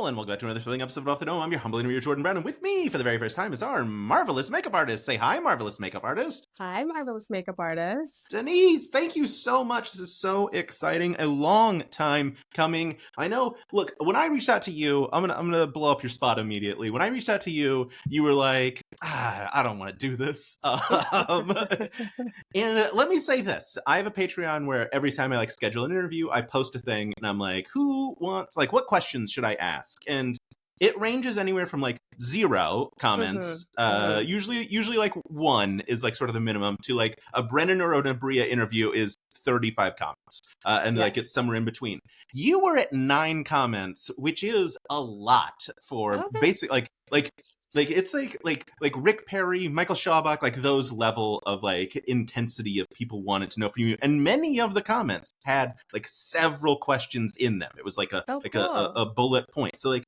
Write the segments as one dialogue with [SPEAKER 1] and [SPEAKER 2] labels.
[SPEAKER 1] and welcome back to another thrilling episode of Off the Dome. I'm your humble interviewer, Jordan Brown, and with me for the very first time is our marvelous makeup artist. Say hi, marvelous makeup artist.
[SPEAKER 2] Hi, marvelous makeup artist.
[SPEAKER 1] Denise, thank you so much. This is so exciting. A long time coming. I know. Look, when I reached out to you, I'm gonna blow up your spot immediately. When I reached out to you, you were like, I don't want to do this. And let me say this. I have a Patreon where every time I schedule an interview, I post a thing and I'm like, who wants, what questions should I ask? And it ranges anywhere from 0 comments, usually 1 is sort of the minimum, to a Brennan or an Aabria interview is 35 comments, and
[SPEAKER 2] Yes.
[SPEAKER 1] it's somewhere in between. You were at 9 comments, which is a lot for basic it's like Rick Perry, Michael Schaubach, those level of intensity of people wanted to know from you, and many of the comments had several questions in them. It was a bullet point. So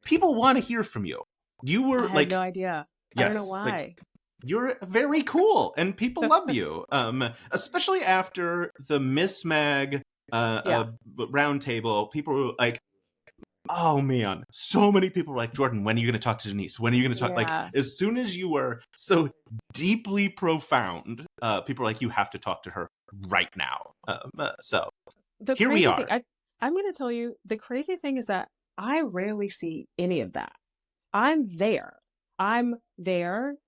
[SPEAKER 1] people want to hear from you. You were
[SPEAKER 2] I had no idea.
[SPEAKER 1] Yes,
[SPEAKER 2] I don't know why.
[SPEAKER 1] You're very cool, and people love you. Especially after the Miss Mag roundtable, people were like, oh man, so many people were like, Jordan, when are you going to talk to Denise? When are you going to talk?
[SPEAKER 2] Yeah.
[SPEAKER 1] As soon as you were so deeply profound, people were like, you have to talk to her right now. So here we are.
[SPEAKER 2] I'm going to tell you, the crazy thing is that I rarely see any of that. I'm there,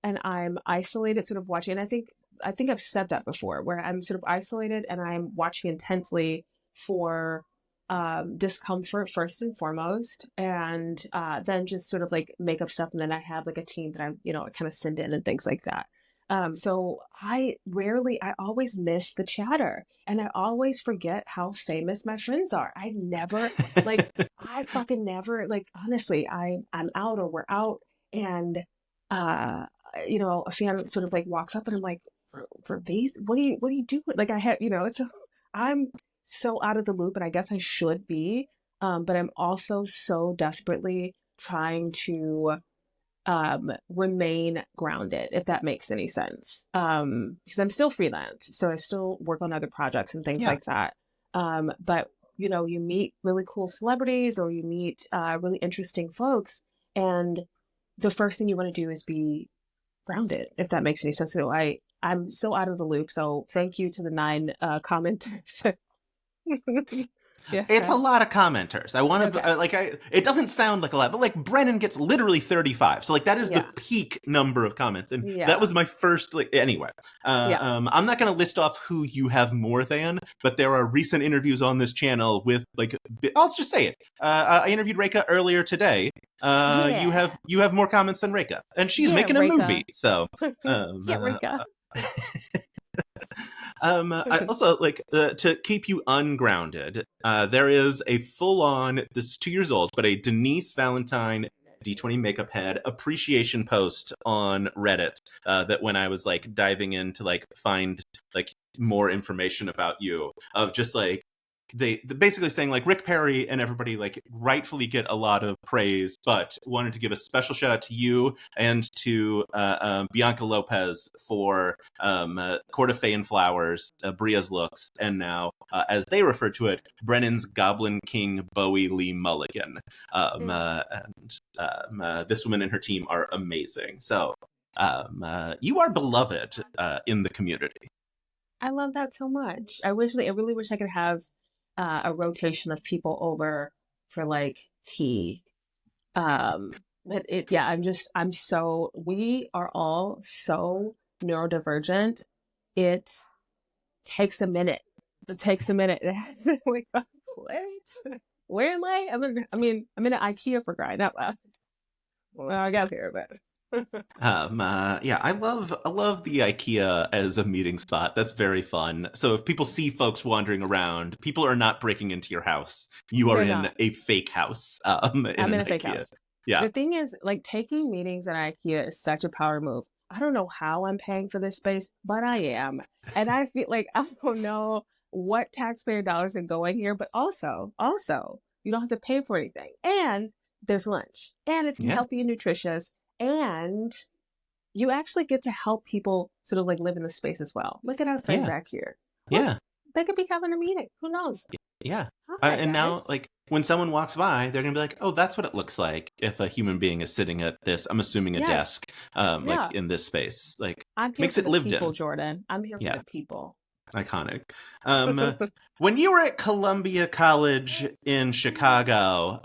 [SPEAKER 2] and I'm isolated, sort of watching. And I think I've said that before, where I'm sort of isolated and I'm watching intensely for discomfort first and foremost, and then just sort of makeup stuff, and then I have a team that I'm kind of send in and things like that. So I always miss the chatter, and I always forget how famous my friends are. I never I fucking never, honestly, I'm out or we're out, and a fan sort of walks up and I'm like, for these, what are you doing? I had, I'm so out of the loop, and I guess I should be, but I'm also so desperately trying to remain grounded, if that makes any sense, because I'm still freelance, so I still work on other projects and things like that, but you meet really cool celebrities, or you meet really interesting folks, and the first thing you want to do is be grounded, if that makes any sense. So I'm so out of the loop, so thank you to the 9 commenters. Yeah.
[SPEAKER 1] It's a lot of commenters. I want to it doesn't sound like a lot, but Brennan gets literally 35. So that is the peak number of comments. And that was my first, anyway. I'm not going to list off who you have more than, but there are recent interviews on this channel with I'll just say it. I interviewed Reka earlier today. You have more comments than Reka, and she's making a movie. So
[SPEAKER 2] Reka.
[SPEAKER 1] I also to keep you ungrounded. There is a full-on, this is 2 years old, but a Denise Valentine D20 makeup head appreciation post on Reddit that when I was diving in to find more information about you, of just they basically saying Rick Perry and everybody rightfully get a lot of praise, but wanted to give a special shout out to you and to Bianca Lopez for Court of Fey and Flowers, Bria's looks, and now as they refer to it, Brennan's Goblin King Bowie Lee Mulligan. And this woman and her team are amazing. So you are beloved in the community.
[SPEAKER 2] I love that so much. I really wish I could have a rotation of people over for tea. But we are all so neurodivergent. It takes a minute. What? Where am I? I'm in an IKEA, for crying out loud. Well, I got here, but.
[SPEAKER 1] I love the IKEA as a meeting spot. That's very fun. So if people see folks wandering around, people are not breaking into your house. You are in a fake house. I'm in a fake house. Yeah.
[SPEAKER 2] The thing is, taking meetings at IKEA is such a power move. I don't know how I'm paying for this space, but I am. And I feel I don't know what taxpayer dollars are going here, but also, you don't have to pay for anything. And there's lunch. And it's healthy and nutritious. And you actually get to help people sort of live in the space as well. Look at our friend back here. They could be having a meeting. Who knows?
[SPEAKER 1] Yeah.
[SPEAKER 2] Hi,
[SPEAKER 1] And now,
[SPEAKER 2] guys.
[SPEAKER 1] like, when someone walks by, they're going to be like, oh, that's what it looks like if a human being is sitting at this, I'm assuming a
[SPEAKER 2] Yes.
[SPEAKER 1] desk, like
[SPEAKER 2] Yeah.
[SPEAKER 1] in this space. Like,
[SPEAKER 2] I'm here
[SPEAKER 1] makes
[SPEAKER 2] for
[SPEAKER 1] it
[SPEAKER 2] the
[SPEAKER 1] lived
[SPEAKER 2] people,
[SPEAKER 1] in.
[SPEAKER 2] Jordan. I'm here for
[SPEAKER 1] Yeah.
[SPEAKER 2] the people.
[SPEAKER 1] Iconic. When you were at Columbia College in Chicago,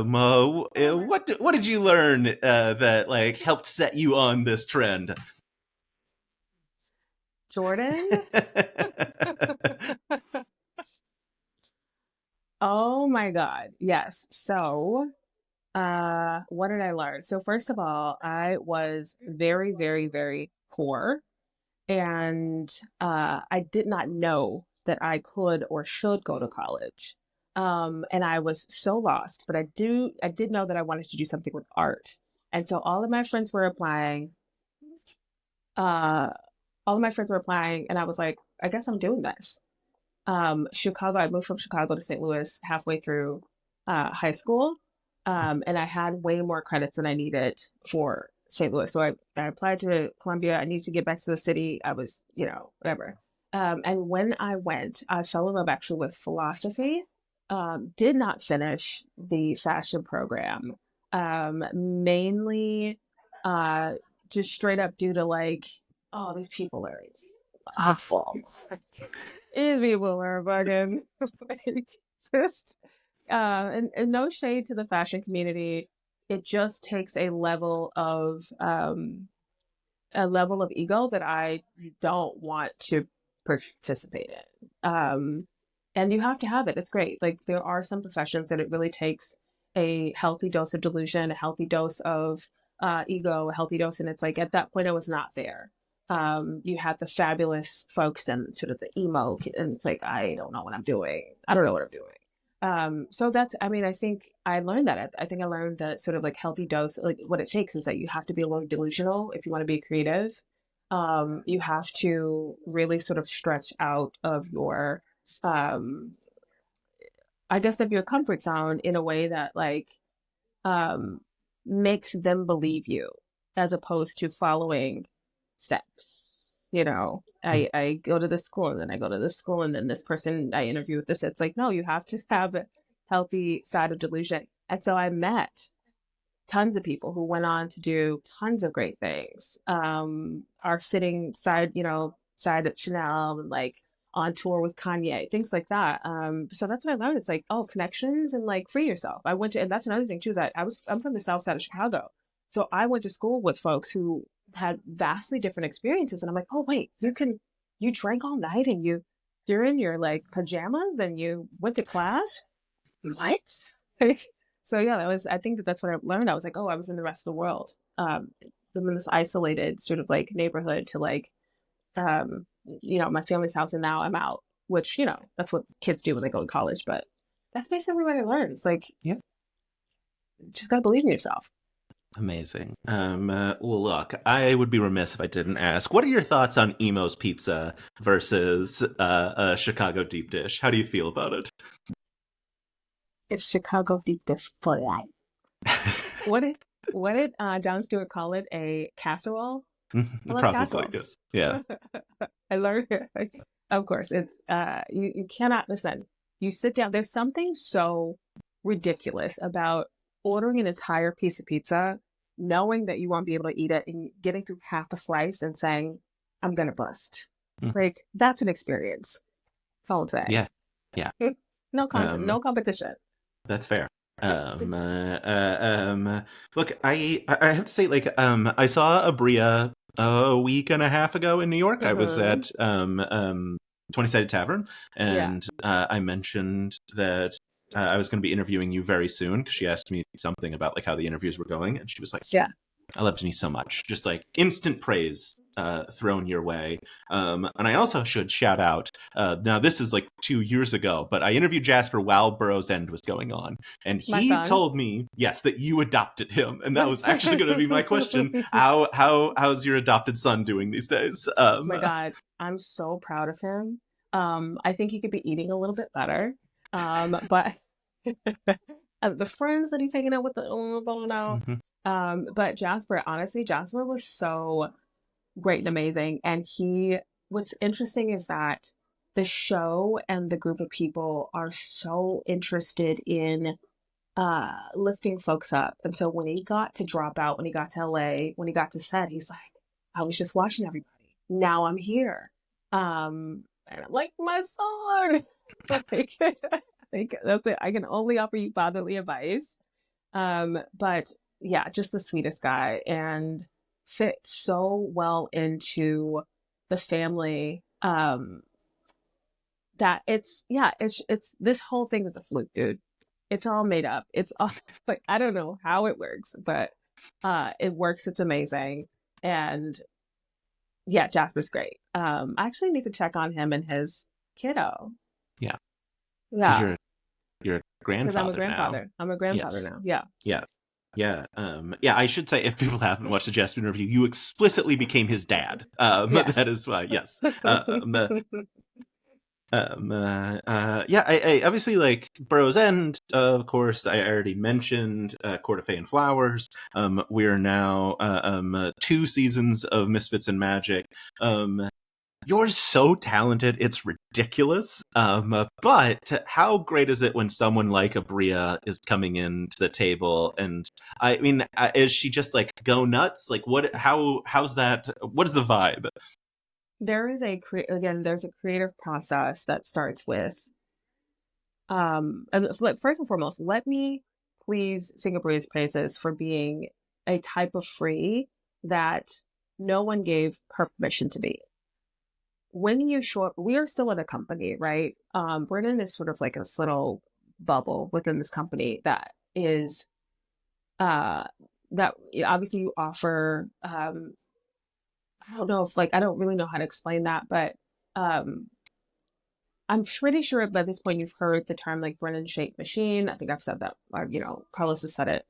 [SPEAKER 1] Mo, what did you learn that like helped set you on this trend?
[SPEAKER 2] Jordan? Oh my God. Yes. So, what did I learn? So first of all, I was very, very, very poor. And I did not know that I could or should go to college. And I was so lost, but I did know that I wanted to do something with art. And so all of my friends were applying. Uh, all of my friends were applying, and I was like, I guess I'm doing this. Chicago, I moved from Chicago to St. Louis halfway through high school. And I had way more credits than I needed for St. Louis. So I applied to Columbia. I needed to get back to the city. I was, whatever. And when I went, I fell in love actually with philosophy. Did not finish the fashion program, mainly uh, just straight up due to like, oh, these people are awful. These people are fucking like, just and no shade to the fashion community. It just takes a level of ego that I don't want to participate in. And you have to have it. It's great. Like there are some professions that it really takes a healthy dose of delusion, a healthy dose of ego, a healthy dose, and it's like at that point I was not there. You had the fabulous folks and sort of the emo, and it's like I don't know what I'm doing. I don't know what I'm doing. So that's, I mean, I think I learned that. I think I learned that sort of like healthy dose, like what it takes is that you have to be a little delusional if you want to be creative. You have to really sort of stretch out of your, um, I guess, of your comfort zone in a way that like, um, makes them believe you as opposed to following steps. I go to this school and then I go to this school and then this person I interview with this. It's like, no, you have to have a healthy side of delusion. And so I met tons of people who went on to do tons of great things. Are sitting side at Chanel and like on tour with Kanye, things like that. So that's what I learned. It's like, oh, connections and like free yourself. I went to, and that's another thing too, is that I'm from the South Side of Chicago. So I went to school with folks who had vastly different experiences. And I'm like, oh, wait, you drank all night and you're in your like pajamas and you went to class? What? So yeah, I think that's what I learned. I was like, oh, I was in the rest of the world. I'm in this isolated sort of like neighborhood to like, my family's house, and now I'm out, which, that's what kids do when they go to college. But that's basically what I learned. It's like,
[SPEAKER 1] Yeah.
[SPEAKER 2] Just gotta believe in yourself.
[SPEAKER 1] Amazing. Well, look, I would be remiss if I didn't ask, what are your thoughts on Emo's Pizza versus a Chicago deep dish? How do you feel about it?
[SPEAKER 2] It's Chicago deep dish for life. What did Jon Stewart call it? A casserole? I love
[SPEAKER 1] Probably,
[SPEAKER 2] casseroles.
[SPEAKER 1] yes. Yeah.
[SPEAKER 2] I learned it. Of course, it's you cannot listen. You sit down. There's something so ridiculous about ordering an entire piece of pizza, knowing that you won't be able to eat it, and getting through half a slice and saying, "I'm gonna bust." Like that's an experience. That's all I'm saying.
[SPEAKER 1] Yeah. Yeah.
[SPEAKER 2] No competition.
[SPEAKER 1] That's fair. Look, I have to say, like, I saw Aabria a week and a half ago in New York. I was at 20-Sided Tavern, and I mentioned that I was going to be interviewing you very soon because she asked me something about like how the interviews were going, and she was like,
[SPEAKER 2] Yeah.
[SPEAKER 1] I love Denise so much. Just like instant praise thrown your way. And I also should shout out, now this is like 2 years ago, but I interviewed Jasper while Burroughs End was going on. And he told me, yes, that you adopted him. And that was actually going to be my question. How's your adopted son doing these days?
[SPEAKER 2] Oh my God, I'm so proud of him. I think he could be eating a little bit better. But the friends that he's hanging out with, but Jasper, honestly, Jasper was so great and amazing. And what's interesting is that the show and the group of people are so interested in lifting folks up. And so when he got to drop out, when he got to LA, when he got to set, he's like, I was just watching everybody. Now I'm here. And I'm like, my son. Like, that's it. I can only offer you fatherly advice. But yeah, just the sweetest guy and fit so well into the family. That it's this whole thing is a fluke, dude. It's all made up. It's all like I don't know how it works, but it works. It's amazing. And yeah, Jasper's great. I actually need to check on him and his kiddo.
[SPEAKER 1] Yeah.
[SPEAKER 2] Yeah.
[SPEAKER 1] You're a grandfather.
[SPEAKER 2] Because I'm a grandfather.
[SPEAKER 1] Now.
[SPEAKER 2] I'm a grandfather now. Yeah.
[SPEAKER 1] Yeah. Yeah. I should say, if people haven't watched the Jasper interview, you explicitly became his dad. Yes. That is why. Yes. I obviously like Burrow's End. Of course, I already mentioned Court of Fey and Flowers. We're now 2 seasons of Misfits and Magic. You're so talented, it's ridiculous. But how great is it when someone like Aabria is coming into the table? And I mean, is she just like go nuts? Like how's that? What is the vibe?
[SPEAKER 2] There is there's a creative process that starts with, and first and foremost, let me please sing Abria's praises for being a type of free that no one gave her permission to be. When you show up, we are still in a company, right? Brennan is sort of like this little bubble within this company that is, that obviously you offer, I don't know if I don't really know how to explain that, but I'm pretty sure by this point you've heard the term like Brennan shaped machine. I think I've said that, or, Carlos has said it.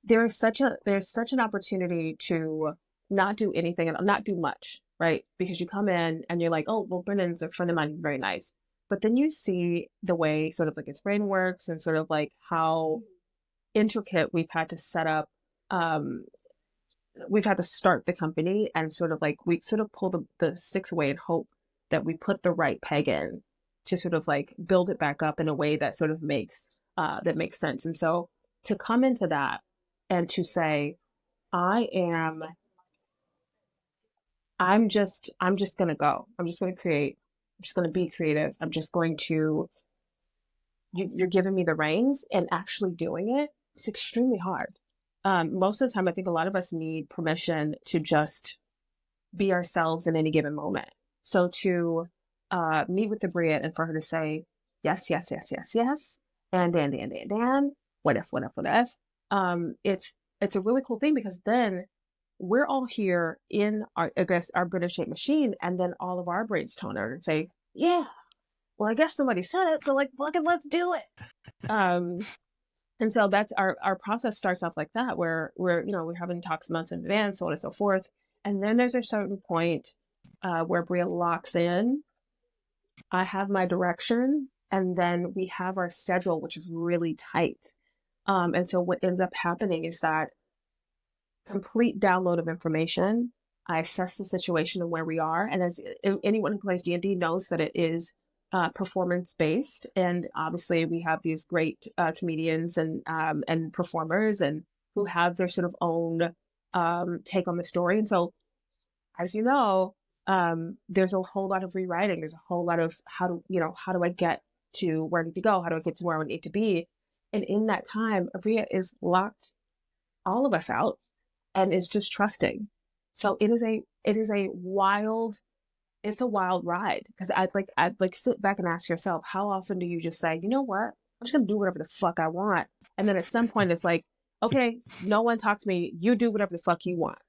[SPEAKER 2] There's such an opportunity to not do anything and not do much, right? Because you come in and you're like, oh, well, Brennan's a friend of mine, he's very nice. But then you see the way sort of like his brain works and sort of like how intricate we've had to set up, we've had to start the company and sort of like we sort of pull the six away and hope that we put the right peg in to sort of like build it back up in a way that sort of makes sense. And so to come into that and to say, I'm just gonna go. I'm just gonna create. I'm just gonna be creative. I'm just going to. You're giving me the reins and actually doing it. It's extremely hard. Most of the time, I think a lot of us need permission to just be ourselves in any given moment. So to meet with Aabria and for her to say yes, yes, yes, yes, yes, and what if, it's a really cool thing because then we're all here in our British shaped machine, and then all of our brains tone out and say, yeah, well, I guess somebody said it, so like, fucking let's do it. And so that's our process starts off like that, where we're having talks months in advance, so on and so forth. And then there's a certain point where Bria locks in. I have my direction, and then we have our schedule, which is really tight. And so what ends up happening is that complete download of information. I assess the situation and where we are. And as anyone who plays D&D knows that it is performance based. And obviously we have these great comedians and performers and who have their sort of own take on the story. And so, as you know, there's a whole lot of rewriting. There's a whole lot of how do I get to where I need to go? How do I get to where I need to be? And in that time, Aabria is locked all of us out and is just trusting. So it's a wild ride, because I'd like sit back and ask yourself, how often do you just say, you know what, I'm just gonna do whatever the fuck I want, and then at some point it's like, okay, no one talk to me, you do whatever the fuck you want,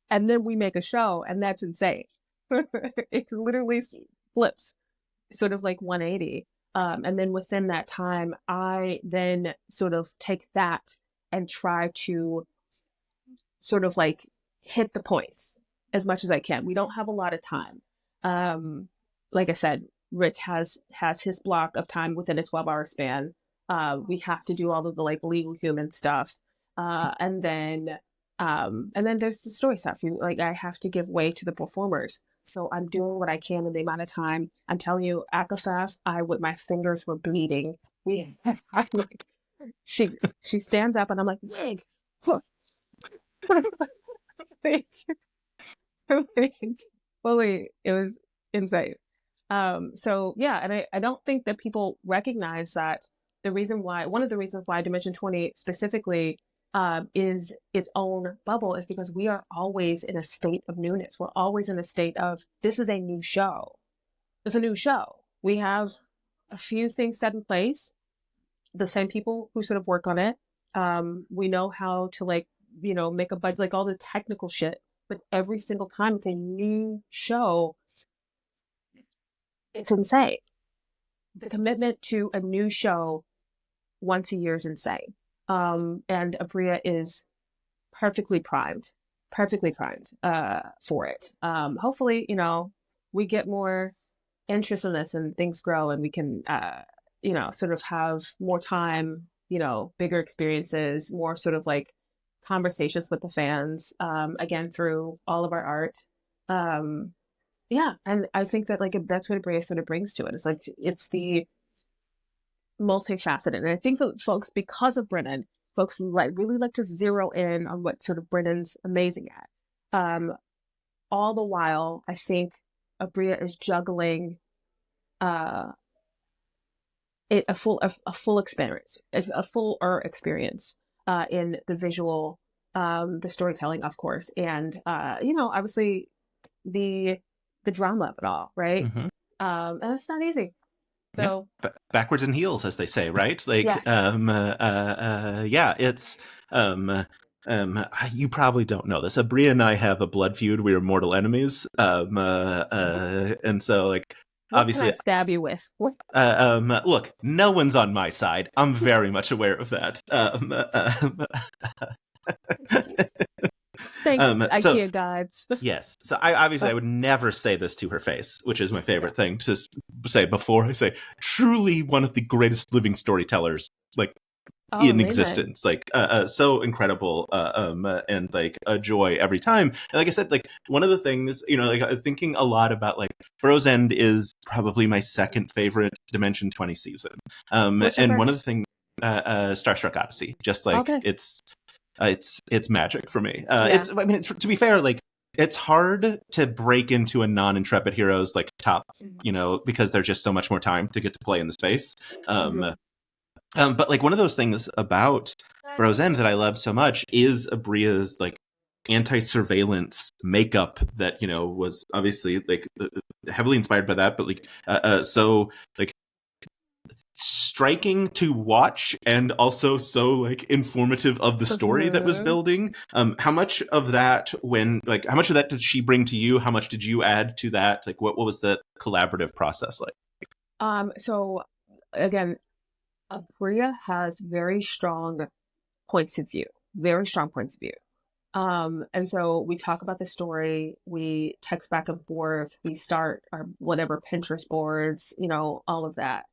[SPEAKER 2] and then we make a show, and that's insane. It literally flips, sort of like 180. And then within that time, I then sort of take that and try to sort of like hit the points as much as I can. We don't have a lot of time. Like I said, Rick has his block of time within a 12-hour span. We have to do all of the like legal human stuff. And then there's the story stuff. I have to give way to the performers. So I'm doing what I can in the amount of time. I'm telling you, Akafaf, my fingers were bleeding. I'm like, she stands up and I'm like, wig. like, fully, it was insane. So yeah, and I don't think that people recognize that one of the reasons why Dimension 20 specifically is its own bubble is because we are always in a state of newness. We're always in a state of, this is a new show. It's a new show. We have a few things set in place, the same people who sort of work on it. We know how to make a budget, like all the technical shit, but every single time it's a new show, it's insane. The commitment to a new show once a year is insane. And Aabria is perfectly primed for it. Hopefully, we get more interest in this and things grow and we can, sort of have more time, bigger experiences, more sort of like conversations with the fans, again, through all of our art. Yeah. And I think that like, that's what Aabria sort of brings to it. It's like, it's the multifaceted. And I think that folks, because of Brennan, folks really like to zero in on what sort of Brennan's amazing at. All the while, I think Aabria is juggling a full experience, a fuller experience in the visual, the storytelling, of course, and obviously the drama of it all, right?
[SPEAKER 1] Mm-hmm.
[SPEAKER 2] And it's not easy. So
[SPEAKER 1] backwards and heels, as they say, right? Like,
[SPEAKER 2] yes.
[SPEAKER 1] Yeah, it's you probably don't know this. Aabria and I have a blood feud. We are mortal enemies. And so like,
[SPEAKER 2] what
[SPEAKER 1] obviously,
[SPEAKER 2] can I stab you with?
[SPEAKER 1] look, no one's on my side. I'm very much aware of that.
[SPEAKER 2] Thanks, IKEA gods.
[SPEAKER 1] Yes. So I would never say this to her face, which is my favorite thing to say before I say truly one of the greatest living storytellers in
[SPEAKER 2] amazing.
[SPEAKER 1] existence. Like so incredible and like a joy every time. And like I said, like one of the things, thinking a lot about like Bros End is probably my second favorite Dimension 20 season. And one of the things Starstruck Odyssey, just like it's magic for me. To be fair, like it's hard to break into a non-Intrepid Heroes like top, because there's just so much more time to get to play in the space. But like one of those things about Bros End that I love so much is Abria's like anti-surveillance makeup that was obviously like heavily inspired by that, but like so like striking to watch and also so like informative of the story that was building. How much of that did she bring to you? How much did you add to that? Like what was the collaborative process like?
[SPEAKER 2] So again, Aabria has very strong points of view. And so we talk about the story, we text back and forth, we start our whatever Pinterest boards, all of that.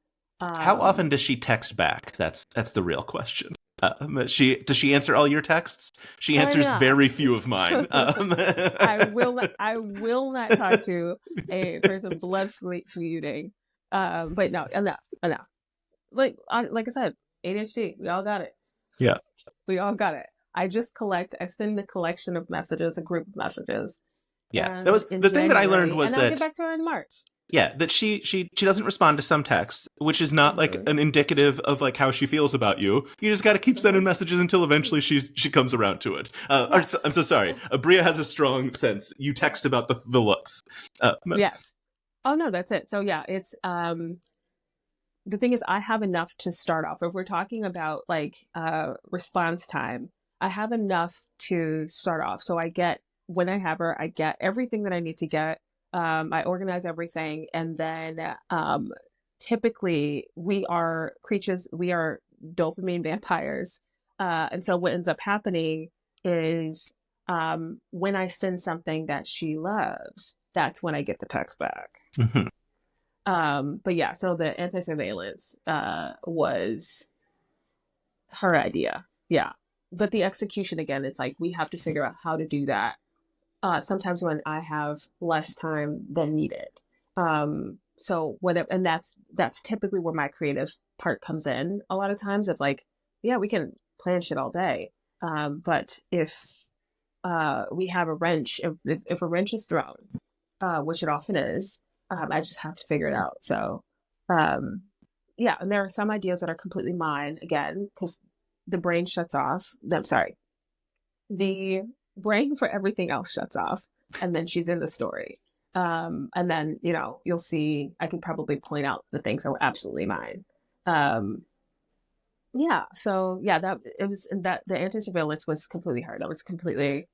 [SPEAKER 1] How often does she text back? That's the real question. Does she answer all your texts? She answers very few of mine.
[SPEAKER 2] I will not talk to a person blood feuding. But no, enough. Like I said, ADHD, we all got it.
[SPEAKER 1] Yeah,
[SPEAKER 2] we all got it. I send a collection of messages, a group of messages.
[SPEAKER 1] Yeah, that was the thing that I learned was that
[SPEAKER 2] I'll get back to her in March.
[SPEAKER 1] Yeah, that she doesn't respond to some texts, which is not like an indicative of like how she feels about you. You just got to keep sending messages until eventually she comes around to it. I'm so sorry. Aabria has a strong sense. You text about the looks.
[SPEAKER 2] Yes. Oh no, that's it. So yeah, it's the thing is I have enough to start off. If we're talking about like response time, I have enough to start off. So when I have her, I get everything that I need to get. I organize everything, and then typically we are dopamine vampires, and so what ends up happening is when I send something that she loves, that's when I get the text back. But yeah, so the anti-surveillance was her idea, yeah, but the execution, again, it's like we have to figure out how to do that sometimes when I have less time than needed. So whatever, and that's typically where my creative part comes in. A lot of times, it's like, yeah, we can plan shit all day, but if we have a wrench, if a wrench is thrown, which it often is, I just have to figure it out. So, um, yeah, and there are some ideas that are completely mine again because the brain shuts off. I'm sorry, the brain for everything else shuts off, and then she's in the story. And then you'll see. I can probably point out the things that were absolutely mine. Um, yeah. So yeah, that it was that the anti surveillance was completely her. That was completely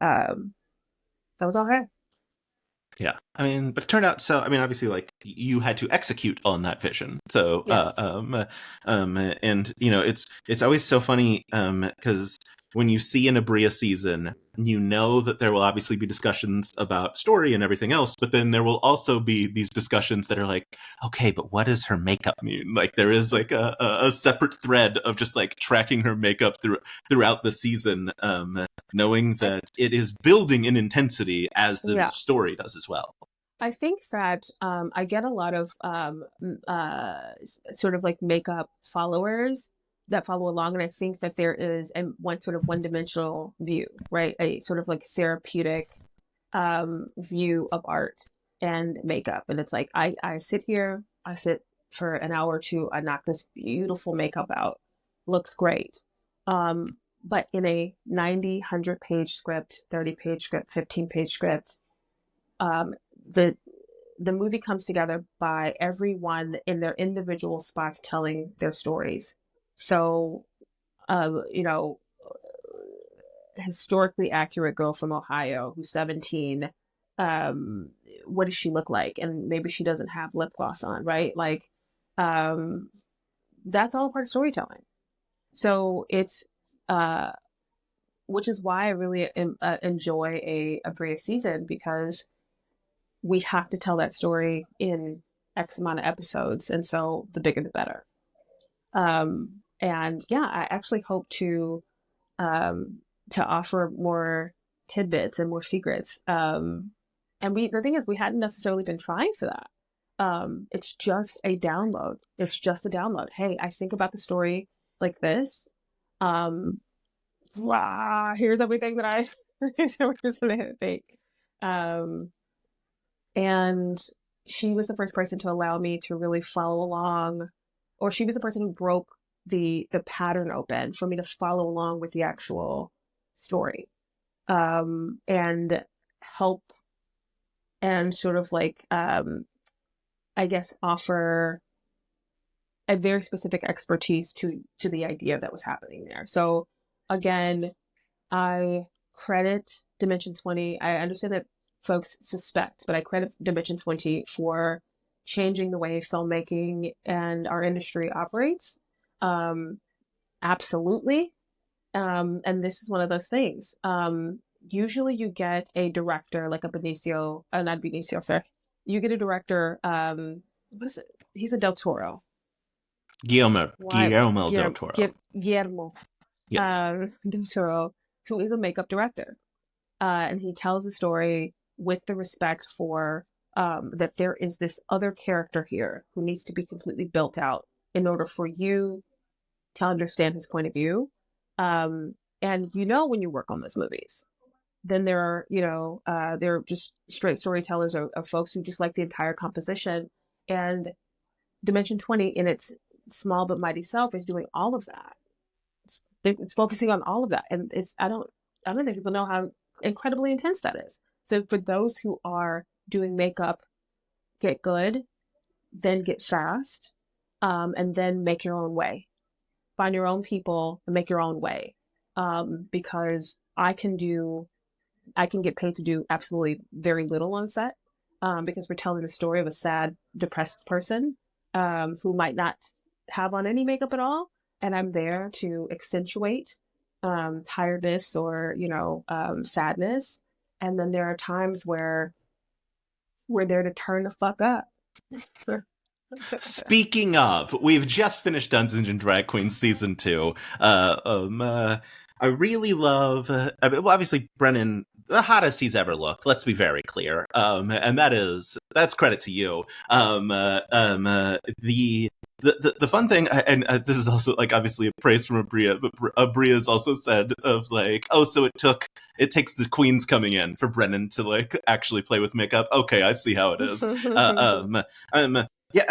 [SPEAKER 2] um, that was all her.
[SPEAKER 1] Yeah, I mean, but it turned out so. I mean, obviously, like you had to execute on that vision. So,
[SPEAKER 2] Yes.
[SPEAKER 1] and it's always so funny, because when you see an Aabria season, you know that there will obviously be discussions about story and everything else, but then there will also be these discussions that are like, okay, but what does her makeup mean? Like there is like a separate thread of just like tracking her makeup throughout the season, knowing
[SPEAKER 2] I,
[SPEAKER 1] that it is building in intensity as the
[SPEAKER 2] yeah.
[SPEAKER 1] story does as well.
[SPEAKER 2] I think that I get a lot of sort of like makeup followers that follow along, and I think that there is a one sort of one-dimensional view, right? A sort of like therapeutic view of art and makeup, and it's like I sit here, I sit for an hour or two, I knock this beautiful makeup out, looks great, but in a 90, 100-page script, 30-page script, 15-page script, um, the the movie comes together by everyone in their individual spots telling their stories. So, you know, historically accurate girl from Ohio who's 17. Um, what does she look like? And maybe she doesn't have lip gloss on, right? Like, um, that's all part of storytelling. So it's, uh, which is why I really enjoy a brief season because we have to tell that story in X amount of episodes. And so the bigger the better. And yeah, I actually hope um, to offer more tidbits and more secrets. And the thing is, we hadn't necessarily been trying for that. It's just a download. It's just a download. Hey, I think about the story like this. Um, here's everything that here's everything that I think. Um, and she was the first person to allow me to really follow along, or she was the person who broke the pattern open for me to follow along with the actual story, and help and sort of like I guess offer a very specific expertise to the idea that was happening there. So again, I credit Dimension 20. I understand that folks suspect, but I credit Dimension 20 for changing the way filmmaking and our industry operates. Um, absolutely. And this is one of those things. Usually you get a director like a Benicio, not Benicio, sorry. You get a director, what is it? He's a Del Toro. Why?
[SPEAKER 1] Guillermo del Toro.
[SPEAKER 2] Guillermo
[SPEAKER 1] Yes.
[SPEAKER 2] Del Toro, who is a makeup director. And he tells the story with the respect for that there is this other character here who needs to be completely built out in order for you to understand his point of view. And when you work on those movies, then there are they're just straight storytellers or folks who just like the entire composition. And Dimension 20 in its small but mighty self is doing all of that. It's focusing on all of that, and I don't think people know how incredibly intense that is. So for those who are doing makeup, get good, then get fast, and then make your own way. Find your own people and make your own way. Because I can get paid to do absolutely very little on set, because we're telling the story of a sad, depressed person who might not have on any makeup at all, and I'm there to accentuate tiredness or sadness. And then there are times where we're there to turn the fuck up.
[SPEAKER 1] Speaking of, we've just finished Dungeons and Drag Queens season 2. I really love. Well, obviously, Brennan the hottest he's ever looked. Let's be very clear. And that's credit to you. The fun thing, and this is also like obviously a praise from Aabria, but Aabria has also said of like, oh, so it takes the queens coming in for Brennan to like actually play with makeup. Okay, I see how it is. Yeah,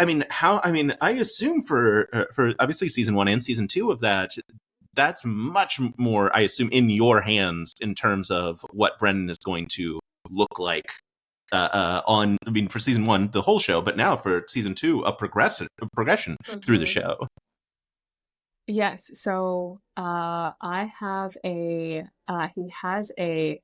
[SPEAKER 1] I assume for obviously season 1 and season 2 of that's much more, I assume, in your hands in terms of what Brennan is going to look like for season 1, the whole show, but now for season 2, a progression through the show.
[SPEAKER 2] Yes. So I have he has a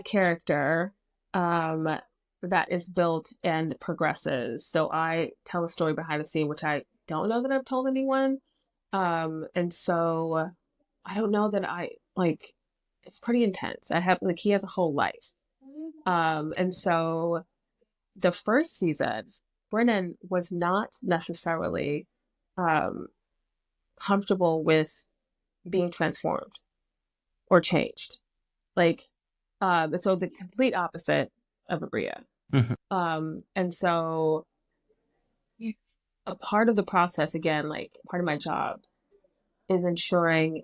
[SPEAKER 2] character that is built and progresses. So I tell a story behind the scene, which I don't know that I've told anyone. And so I don't know that it's pretty intense. He has a whole life. And so the first season, Brennan was not necessarily comfortable with being transformed or changed. So the complete opposite of Aabria. And so a part of the process, again, like part of my job is ensuring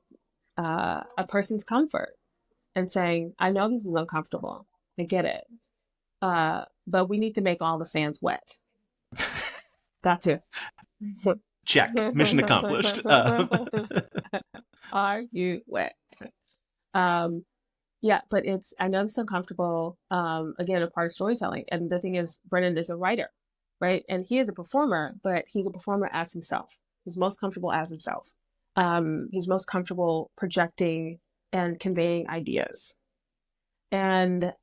[SPEAKER 2] a person's comfort and saying, I know this is uncomfortable. I get it. But we need to make all the fans wet. Got to.
[SPEAKER 1] Check. Mission accomplished.
[SPEAKER 2] Are you wet? Yeah, but I know it's uncomfortable. Again, a part of storytelling. And the thing is, Brennan is a writer, right? And he is a performer, but he's a performer as himself. He's most comfortable as himself. He's most comfortable projecting and conveying ideas. And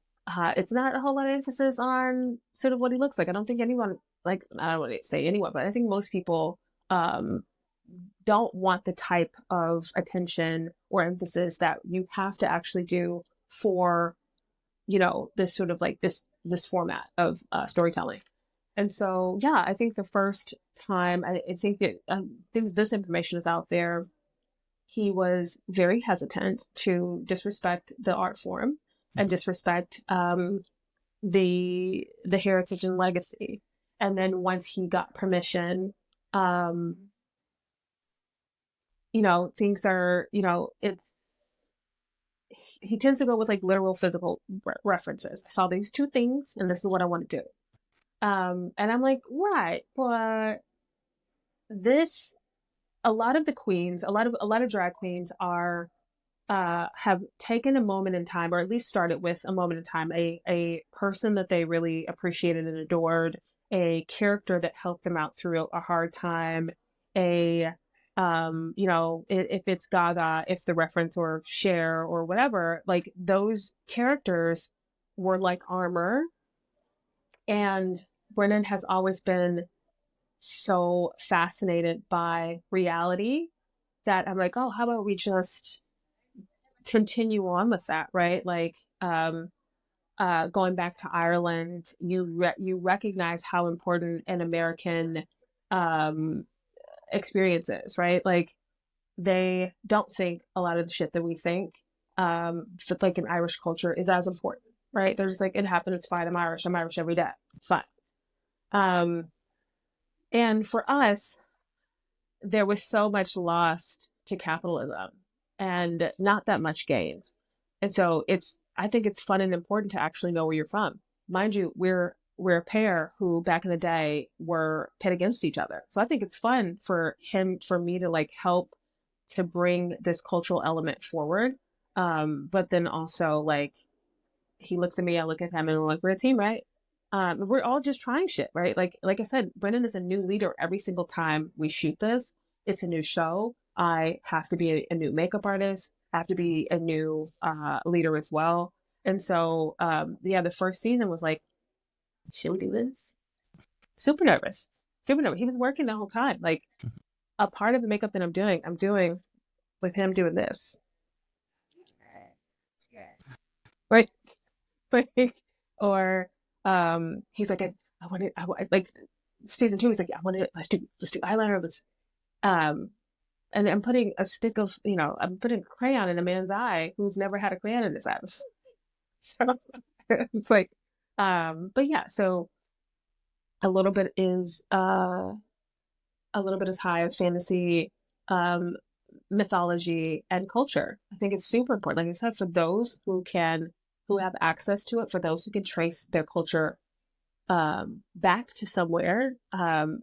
[SPEAKER 2] it's not a whole lot of emphasis on sort of what he looks like. I don't think anyone, I don't want to say anyone, but I think most people don't want the type of attention or emphasis that you have to actually do for, this sort of like this format of storytelling. And so, yeah, I think the first time I think this information is out there, he was very hesitant to disrespect the art form and disrespect the heritage and legacy. And then once he got permission, things are, he tends to go with like literal physical references. I saw these two things and this is what I want to do. And I'm like, right, but a lot of the queens, a lot of drag queens are, have taken a moment in time, or at least started with a moment in time, a person that they really appreciated and adored, a character that helped them out through a hard time, if it's Gaga, if the reference or Cher or whatever, like those characters were like armor. And Brennan has always been so fascinated by reality that I'm like, oh, how about we just continue on with that, right? Like, going back to Ireland, you recognize how important an American experience is, right? Like, they don't think a lot of the shit that we think, like in Irish culture, is as important, right? They're just like, it happened, it's fine. I'm Irish every day, it's fine. And for us, there was so much lost to capitalism and not that much gained. And so I think it's fun and important to actually know where you're from. Mind you, we're a pair who back in the day were pit against each other. So I think it's fun for me to like help to bring this cultural element forward. But then also like, he looks at me, I look at him, and we're like, we're a team, right? We're all just trying shit, right? Like I said, Brennan is a new leader every single time we shoot this. It's a new show. I have to be a new makeup artist, have to be a new leader as well. And so, the first season was like, should we do this? Super nervous. Super nervous. He was working the whole time. Like, a part of the makeup that I'm doing with him doing this. Right? Or he's like, I like season 2, he's like, let's do eyeliner, and I'm putting a stick of, I'm putting a crayon in a man's eye who's never had a crayon in his eye. So it's like, but yeah, so a little bit is high of fantasy, um, mythology, and culture. I think it's super important. Like I said, for those who have access to it, for those who can trace their culture back to somewhere,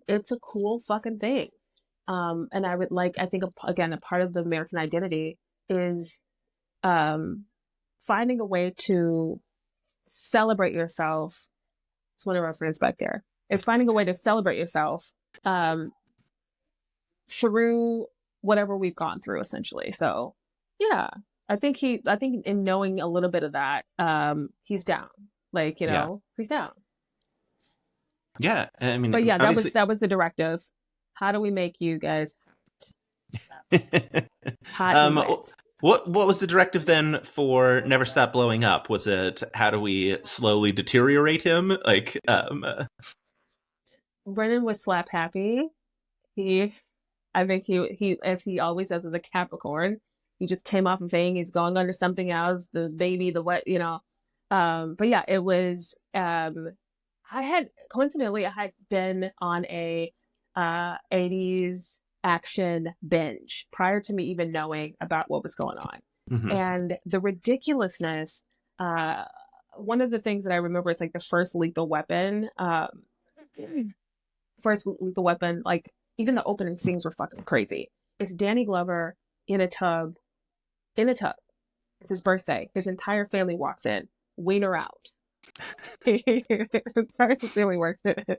[SPEAKER 2] it's a cool fucking thing. And I think again, a part of the American identity is um, finding a way to celebrate yourself. It's one of our friends back there. Is finding a way to celebrate yourself um, through whatever we've gone through, essentially. So, yeah, I think in knowing a little bit of that, he's down. Like,
[SPEAKER 1] Yeah.
[SPEAKER 2] he's down.
[SPEAKER 1] Yeah. I mean,
[SPEAKER 2] But yeah,
[SPEAKER 1] obviously.
[SPEAKER 2] that was the directive. How do we make you guys hot and
[SPEAKER 1] um,
[SPEAKER 2] wet?
[SPEAKER 1] what was the directive then for Never Stop Blowing Up? Was it how do we slowly deteriorate him? Like,
[SPEAKER 2] Brennan was slap happy. He, I think as he always does as a Capricorn, he just came off of thing. He's going under something else. The baby, the what, but yeah, it was. I had been on a 80s action binge prior to me even knowing about what was going on.
[SPEAKER 1] mhm.
[SPEAKER 2] And the ridiculousness, uh, one of the things that I remember is like the first lethal weapon, like even the opening scenes were fucking crazy. It's Danny Glover in a tub, in a tub. It's his birthday. His entire family walks in, wiener out. His entire family works in.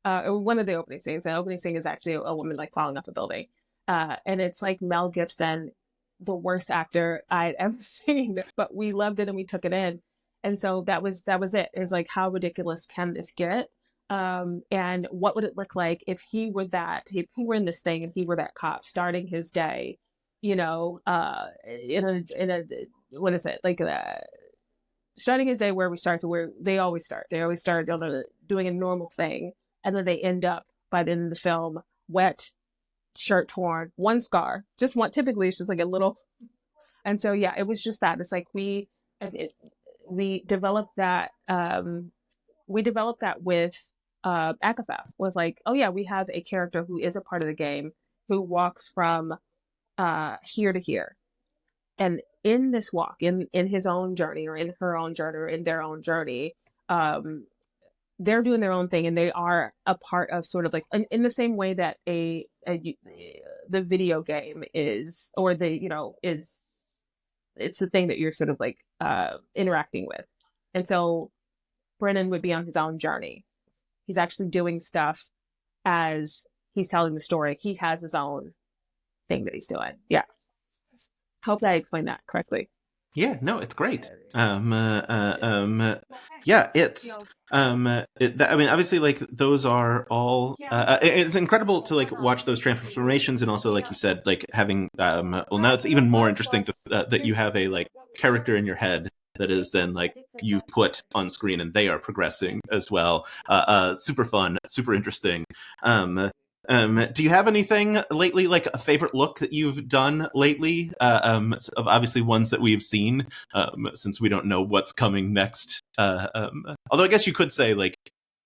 [SPEAKER 2] One of the opening scenes. The opening scene is actually a woman like falling off a building, and it's like Mel Gibson, the worst actor I'd ever seen, but we loved it and we took it in, and so that was it. Is like how ridiculous can this get? And what would it look like if if he were in this thing and he were that cop starting his day, in a what is it like starting his day where we start, so where they always start. They always start doing a normal thing, and then they end up by the end of the film wet, shirt torn, one scar, just one. Typically, it's just like a little. And so yeah, it was just that. It's like we developed that. We developed that with Akafaf. Was like, oh yeah, we have a character who is a part of the game who walks from here to here, and in this walk, in his own journey or in her own journey or in their own journey, um they're doing their own thing and they are a part of sort of like in the same way that the video game is, or is, it's the thing that you're sort of like interacting with. And so Brennan would be on his own journey. He's actually doing stuff as he's telling the story. He has his own thing that he's doing. Yeah. Hope that I explained that correctly.
[SPEAKER 1] Yeah, no, it's great. Yeah, it's I mean, obviously, like those are all. It's incredible to like watch those transformations, and also, like you said, like having. Well, now it's even more interesting that you have a like character in your head that is then like you've put on screen, and they are progressing as well. Super fun, super interesting. Do you have anything lately, like a favorite look that you've done lately? Of obviously ones that we've seen, since we don't know what's coming next. Although I guess you could say like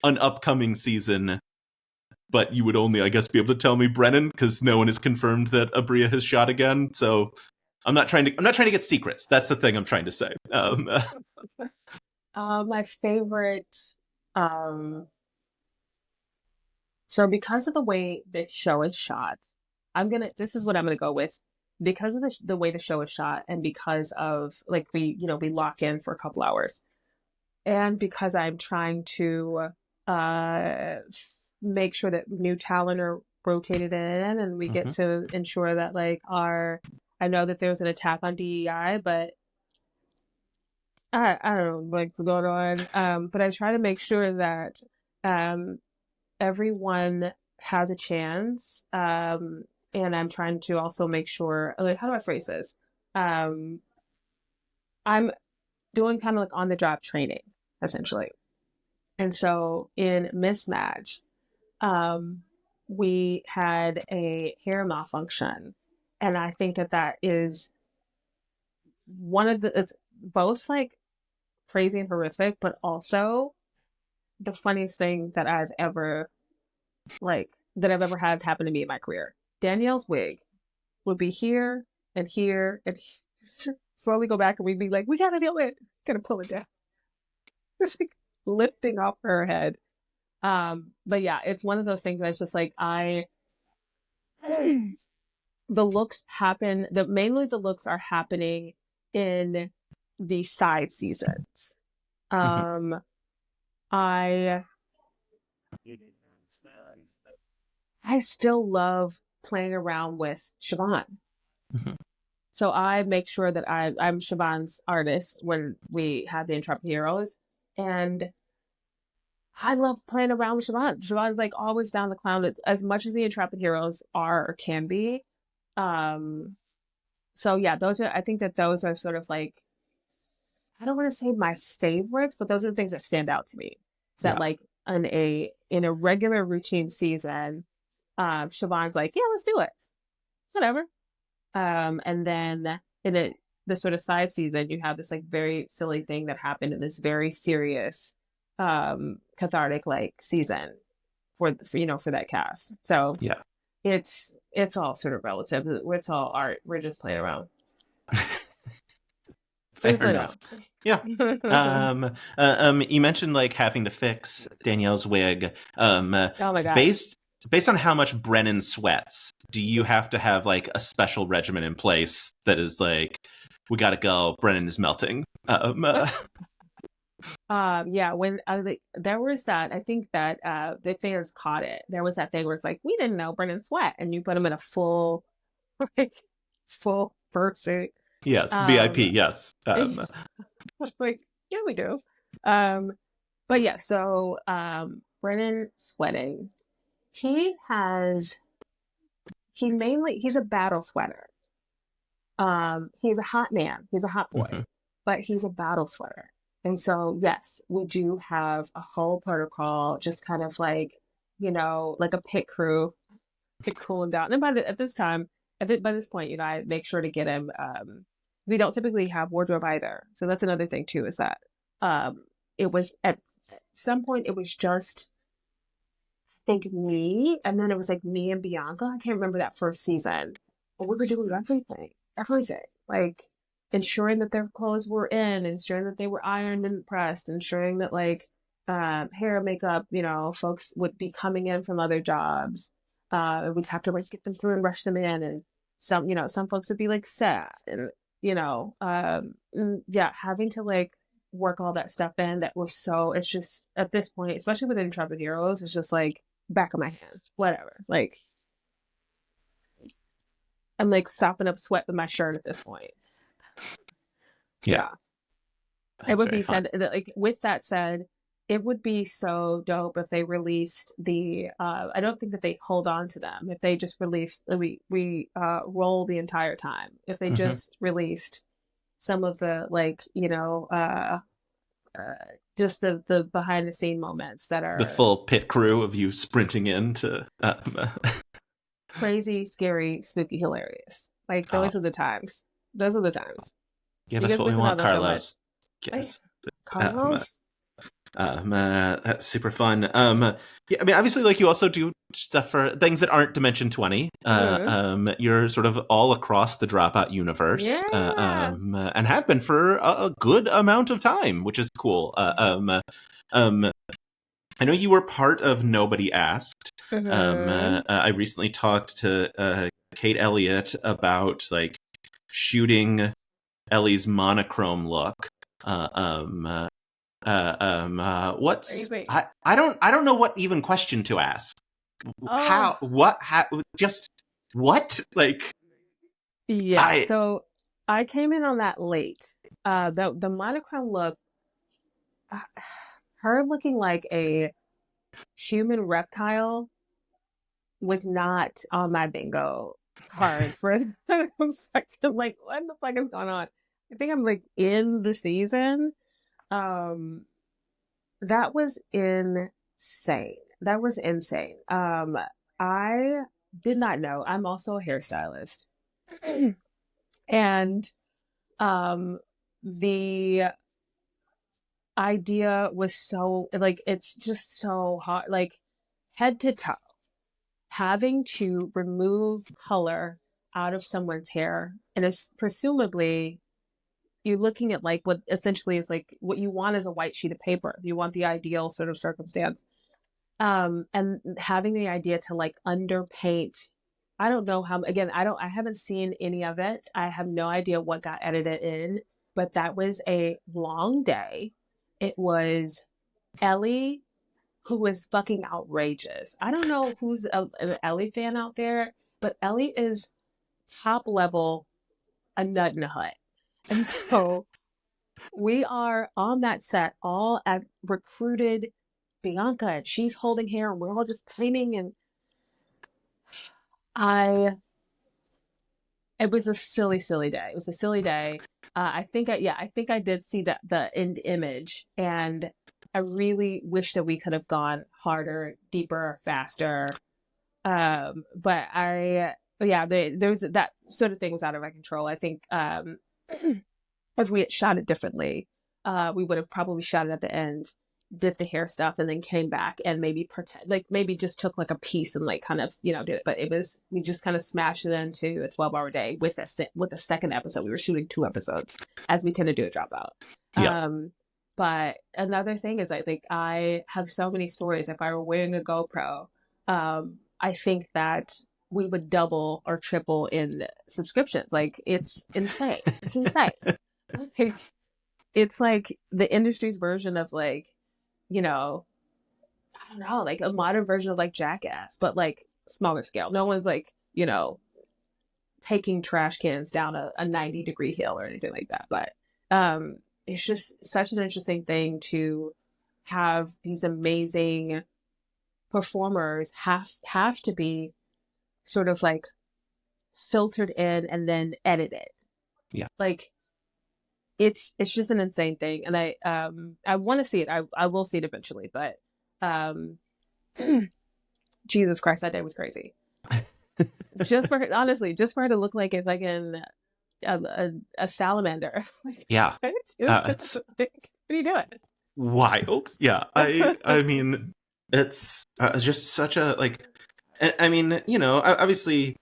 [SPEAKER 1] an upcoming season, but you would only, I guess, be able to tell me Brennan because no one has confirmed that Aabria has shot again. So I'm not trying to get secrets. That's the thing I'm trying to say.
[SPEAKER 2] My favorite. Um, So because of the way the show is shot, this is what I'm gonna go with. Because of the way the show is shot, and because of like we lock in for a couple hours, and because I'm trying to uh make sure that new talent are rotated in, and we get
[SPEAKER 1] Mhm.
[SPEAKER 2] to ensure that I know that there's an attack on DEI, but I don't know what's going on. But I try to make sure that um everyone has a chance. And I'm trying to also make sure, like, how do I phrase this? Um, I'm doing kind of like on the job training, essentially. And so in Mismatch, um, we had a hair malfunction. And I think that is it's both like crazy and horrific, but also the funniest thing that I've ever had happen to me in my career. Danielle's wig would be here and here and slowly go back, and we'd be like, we gotta do it, gotta pull it down. It's like lifting off her head. But yeah, it's one of those things that's just like the looks happen. Mainly the looks are happening in the side seasons.
[SPEAKER 1] Mhm.
[SPEAKER 2] I I still love playing around with Siobhan.
[SPEAKER 1] Mhm.
[SPEAKER 2] So I make sure that I'm Siobhan's artist when we have the Intrepid Heroes, and I love playing around with Siobhan. Siobhan's like always down the clown. It's as much as the Intrepid Heroes are or can be. Um, so yeah, I think that those are sort of like, I don't want to say my favorites, but those are the things that stand out to me. Is that
[SPEAKER 1] Yeah.
[SPEAKER 2] like in a regular routine season, Siobhan's like, yeah, let's do it. Whatever. And then the sort of side season, you have this like very silly thing that happened in this very serious, cathartic like season for that cast. So
[SPEAKER 1] Yeah.
[SPEAKER 2] it's all sort of relative. It's all art. We're just playing around. We're
[SPEAKER 1] Fair
[SPEAKER 2] just playing
[SPEAKER 1] enough. Yeah.
[SPEAKER 2] around.
[SPEAKER 1] You mentioned like having to fix Danielle's wig.
[SPEAKER 2] Oh my god.
[SPEAKER 1] Based on how much Brennan sweats, do you have to have like a special regimen in place that is like, we gotta go, Brennan is melting?
[SPEAKER 2] Yeah, when there was that, I think that the fans caught it. There was that thing where it's like, we didn't know Brennan sweat, and you put him in a full, like, full fur suit.
[SPEAKER 1] Yes, VIP.
[SPEAKER 2] Um,
[SPEAKER 1] Yes.
[SPEAKER 2] like, yeah, we do. Um, but yeah, so Brennan sweating. He has he's a battle sweater. He's a hot man. He's a hot boy,
[SPEAKER 1] Mhm.
[SPEAKER 2] but he's a battle sweater. And so, yes, we do have a whole protocol, just kind of like, like a pit crew to cool him down. And at this time, by this point, I make sure to get him. We don't typically have wardrobe either, so that's another thing too. Is that it was at some point it was just I think me, and then it was like me and Bianca. I can't remember that first season, but we were doing everything, like ensuring that their clothes were in, ensuring that they were ironed and pressed, ensuring that like hair and makeup, folks would be coming in from other jobs. We'd have to like get them through and rush them in, and some folks would be like sad, and yeah, having to like work all that stuff in that was so. It's just at this point, especially with Intrepid Heroes, it's just like back of my hand, whatever. Like I'm like sopping up sweat with my shirt at this point.
[SPEAKER 1] Yeah,
[SPEAKER 2] Yeah, it
[SPEAKER 1] that's
[SPEAKER 2] would
[SPEAKER 1] very
[SPEAKER 2] be
[SPEAKER 1] fun.
[SPEAKER 2] said. Like with that said, it would be so dope if they released the. I don't think that they hold on to them. If they just released, we roll the entire time. If they
[SPEAKER 1] Hmm.
[SPEAKER 2] just released some of the like uh, just the behind the scene moments that
[SPEAKER 1] The
[SPEAKER 2] are
[SPEAKER 1] full pit crew of you sprinting into.
[SPEAKER 2] crazy, scary, spooky, hilarious. Like
[SPEAKER 1] Oh,
[SPEAKER 2] those are the times. Those are the times.
[SPEAKER 1] give
[SPEAKER 2] You
[SPEAKER 1] us
[SPEAKER 2] guys
[SPEAKER 1] what we
[SPEAKER 2] missing
[SPEAKER 1] want,
[SPEAKER 2] out on so much.
[SPEAKER 1] Carlos.
[SPEAKER 2] Like,
[SPEAKER 1] Yes. Um,
[SPEAKER 2] Carlos?
[SPEAKER 1] that's super fun. Yeah, I mean, obviously, like you also do stuff for things that aren't Dimension 20.
[SPEAKER 2] Mm-hmm.
[SPEAKER 1] You're sort of all across the Dropout universe,
[SPEAKER 2] Yeah.
[SPEAKER 1] and have been for a good amount of time, which is cool. I know you were part of Nobody Asked.
[SPEAKER 2] Mm-hmm.
[SPEAKER 1] I recently talked to Kate Elliott about like shooting Ellie's monochrome look. Uh, um, uh, what's
[SPEAKER 2] Crazy.
[SPEAKER 1] I don't know what even question to ask.
[SPEAKER 2] Oh,
[SPEAKER 1] How just what like
[SPEAKER 2] yeah.
[SPEAKER 1] I
[SPEAKER 2] So I came in on that late. The monochrome look, uh, her looking like a human reptile was not on my bingo card for a second. Like, what the fuck is going on? I think I'm like in the season. Um, that was insane. That was insane. I did not know. I'm also a hairstylist. And um the idea was so like, it's just so hard, like head to toe, having to remove color out of someone's hair. And it's presumably you're looking at like what essentially is like what you want is a white sheet of paper. You want the ideal sort of circumstance. And having the idea to like underpaint. I don't know how, again, I haven't seen any of it. I have no idea what got edited in, but that was a long day. It was Ellie, who was fucking outrageous. I don't know who's an Ellie fan out there, but Ellie is top level a nut in a hut. And so we are on that set, all at recruited Bianca, and she's holding hair, and we're all just painting. And it was a silly, silly day. It was a silly day. I think I did see that the end image, and I really wish that we could have gone harder, deeper, faster. There's that sort of thing was out of my control. I think, if we had shot it differently, we would have probably shot it at the end, did the hair stuff, and then came back and maybe pretend, like maybe just took like a piece and like kind of, did it. But we just kind of smashed it into a 12-hour day with a second episode. We were shooting 2 episodes as we tend to do a Dropout.
[SPEAKER 1] Yeah.
[SPEAKER 2] But another thing is I think I have so many stories. If I were wearing a GoPro, I think that we would double or triple in subscriptions. Like it's insane. It's insane. Like, it's like the industry's version of like, I don't know, like a modern version of like Jackass, but like smaller scale. No one's like, taking trash cans down a 90-degree hill or anything like that. But it's just such an interesting thing to have these amazing performers have to be sort of like filtered in and then edited.
[SPEAKER 1] Yeah.
[SPEAKER 2] Like it's just an insane thing. And I want to see it. I will see it eventually, but Jesus Christ, that day was crazy. Just for her to look like it's like a salamander.
[SPEAKER 1] Yeah.
[SPEAKER 2] It's like, what are you doing?
[SPEAKER 1] Wild. Yeah. I mean, it's just such a like, I mean, obviously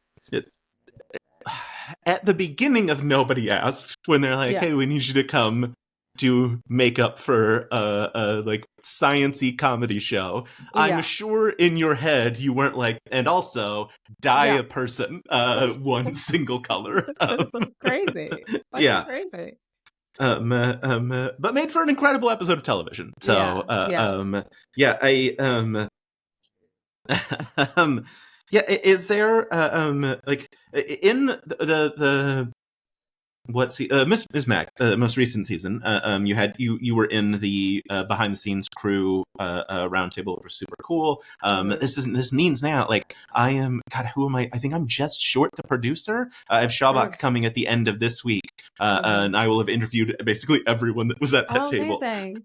[SPEAKER 1] at the beginning of Nobody Asked, when they're like, hey, we need you to come do makeup for a like science-y comedy show. I'm sure in your head you weren't like, and also dye a person one single color.
[SPEAKER 2] Crazy.
[SPEAKER 1] Yeah.
[SPEAKER 2] Crazy.
[SPEAKER 1] But made for an incredible episode of television. So is there like in the what's the Miss Mac most recent season, you were in the behind the scenes crew roundtable, which was super cool. This means now like I am, God, who am I think I'm just short the producer. I have Shabak coming at the end of this week, and I will have interviewed basically everyone that was at that table.
[SPEAKER 2] Amazing.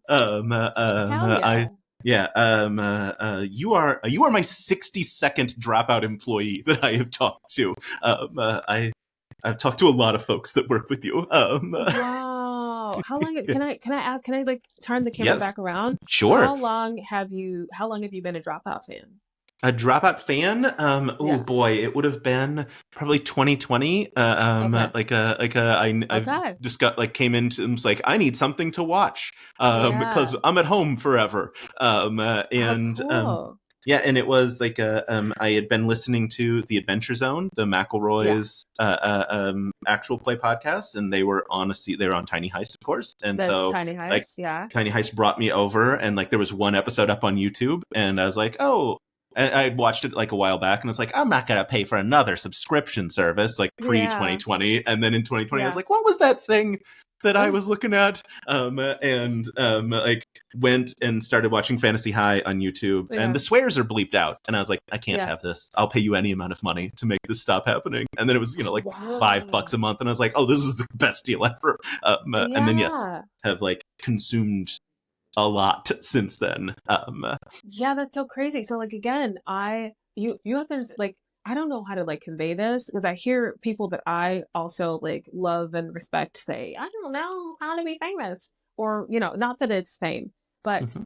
[SPEAKER 1] You are my 60-second Dropout employee that I have talked to. I've talked to a lot of folks that work with you.
[SPEAKER 2] Wow. How long can I ask? Can I like turn the camera back around?
[SPEAKER 1] Sure.
[SPEAKER 2] How long have you been a Dropout fan?
[SPEAKER 1] A Dropout fan? Oh boy, it would have been probably 2020. I just got like came into and was like, I need something to watch because I'm at home forever. Cool. And it was like I had been listening to The Adventure Zone, the McElroy's actual play podcast, and they were on Tiny Heist, of course. And Tiny Heist brought me over, and like there was one episode up on YouTube, and I was like, oh. I watched it like a while back, and it's like, I'm not gonna pay for another subscription service like pre 2020. And then in 2020, I was like, what was that thing that I was looking at? Like went and started watching Fantasy High on YouTube, and the swears are bleeped out, and I was like, I can't have this. I'll pay you any amount of money to make this stop happening. And then it was like $5 a month, and I was like, oh, this is the best deal ever. And then have like consumed a lot since then.
[SPEAKER 2] That's so crazy. So like again, you have to like, I don't know how to like convey this, because I hear people that I also like love and respect say, I don't know how to be famous, or, you know, not that it's fame, but
[SPEAKER 1] Mhm.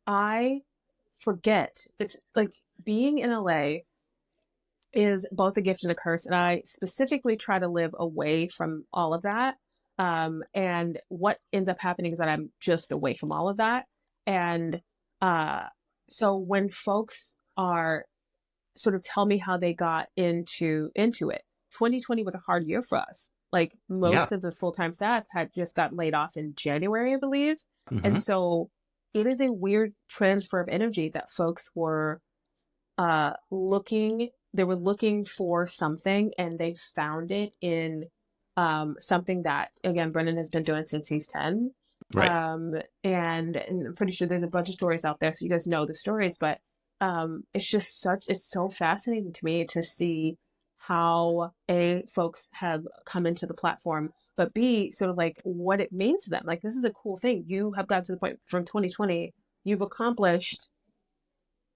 [SPEAKER 2] I forget. It's like being in LA is both a gift and a curse. And I specifically try to live away from all of that. And what ends up happening is that I'm just away from all of that. And uh, so when folks are sort of tell me how they got into it, 2020 was a hard year for us. Like
[SPEAKER 1] Yeah.
[SPEAKER 2] most of the full-time staff had just got laid off in January, I believe. And
[SPEAKER 1] Hmm.
[SPEAKER 2] so it is a weird transfer of energy that folks were they were looking for something and they found it in something that, again, Brennan has been doing since he's 10.
[SPEAKER 1] Right.
[SPEAKER 2] And I'm pretty sure there's a bunch of stories out there, so you guys know the stories, but it's so fascinating to me to see how A, folks have come into the platform, but B, sort of like what it means to them. Like, this is a cool thing. You have gotten to the point from 2020, you've accomplished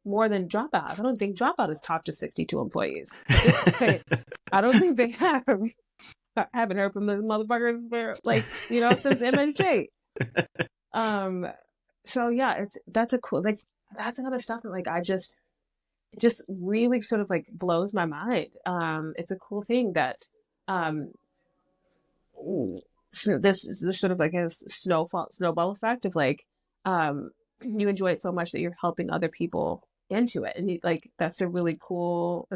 [SPEAKER 2] more than Dropout. I don't think Dropout has topped to 62 employees at this point. I don't think they have. I haven't heard from the motherfuckers for, like, you know, since MNJ. Um, so yeah, that's a cool, like, that's another stuff that, like, it just really sort of like blows my mind. It's a cool thing that um so this is sort of like a snowball effect of like you enjoy it so much that you're helping other people into it, and like that's a really cool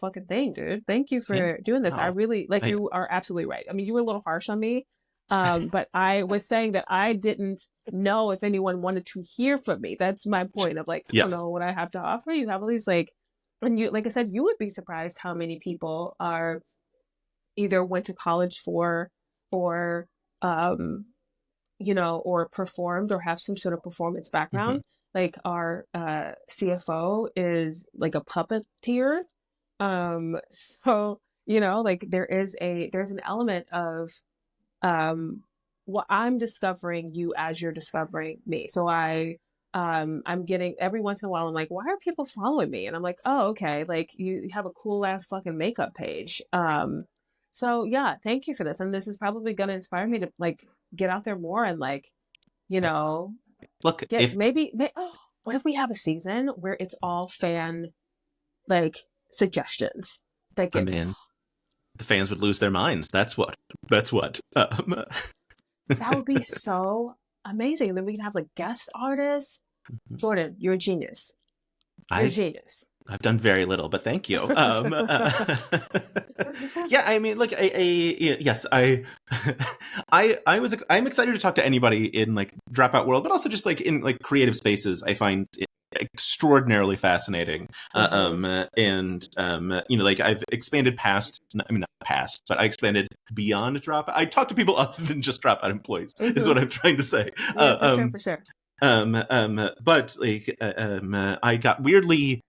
[SPEAKER 2] fucking thing, dude. Thank you
[SPEAKER 1] Yeah.
[SPEAKER 2] for doing this. I
[SPEAKER 1] Oh,
[SPEAKER 2] really like,
[SPEAKER 1] I,
[SPEAKER 2] you are absolutely right. I mean, you were a little harsh on me, but I was saying that I didn't know if anyone wanted to hear from me. That's my point of like, I don't
[SPEAKER 1] yes.
[SPEAKER 2] know what I have to offer. You have all these like, and you, like I said, you would be surprised how many people are either went to college for, or um you know, or performed or have some sort of performance
[SPEAKER 1] Hmm.
[SPEAKER 2] background. Like our CFO is like a puppeteer. So, you know, like there's an element of um what I'm discovering you as you're discovering me. So I'm getting every once in a while, I'm like, why are people following me? And I'm like, oh, okay, like you have a cool ass fucking makeup page. So yeah, thank you for this. And this is probably gonna inspire me to like get out there more and like, you know,
[SPEAKER 1] Look,
[SPEAKER 2] get
[SPEAKER 1] if
[SPEAKER 2] maybe oh, what if we have a season where it's all fan like suggestions that
[SPEAKER 1] I
[SPEAKER 2] get
[SPEAKER 1] mean, the fans would lose their minds. That's what. That's what.
[SPEAKER 2] that would be so amazing. Then we can have like guest artists. Jordan, you're a genius. You're a
[SPEAKER 1] I
[SPEAKER 2] genius.
[SPEAKER 1] I've done very little, but thank you. Yeah, I mean, like, yes, I'm excited to talk to anybody in like Dropout world, but also just like in like creative spaces. I find it extraordinarily fascinating,
[SPEAKER 2] Mm-hmm.
[SPEAKER 1] and you know, like I've expanded past. I mean, not past, but I expanded beyond Dropout. I talk to people other than just Dropout employees. Is
[SPEAKER 2] Mm-hmm.
[SPEAKER 1] what I'm trying to say.
[SPEAKER 2] Yeah, for sure, for sure.
[SPEAKER 1] But like, I got weirdly